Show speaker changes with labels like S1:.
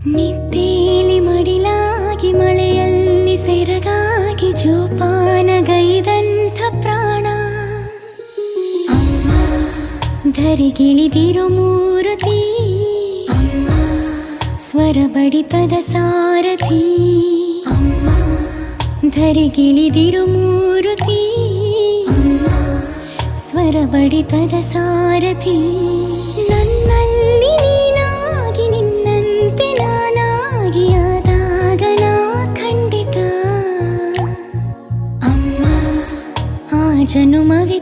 S1: ನಿದ್ದೇಲಿ ಮಡಿಲಾಗಿ ಮಳೆಯಲ್ಲಿ ಸೆರಗಾಗಿ ಜೋಪಾನಗೈದಂಥ ಪ್ರಾಣ ಅಮ್ಮ ಧರಿಗಿಳಿದಿರೋ ಮೂರುತಿ ಅಮ್ಮ ಸ್ವರ ಬಡಿತದ ಸಾರಥಿ ಅಮ್ಮ ಧರಿಗಿಳಿದಿರೋ ಮೂರುತಿ ಅಮ್ಮ ಸ್ವರ ಬಡಿತದ ಸಾರಥಿ ನನ್ನಲ್ಲಿ ನೀನಾಗಿ ನಿನ್ನಂತೆ ನಾನಾಗಿ ಆದಾಗ ನಾ ಖಂಡಿತ ಅಮ್ಮ ಆ ಜನುಮವೇ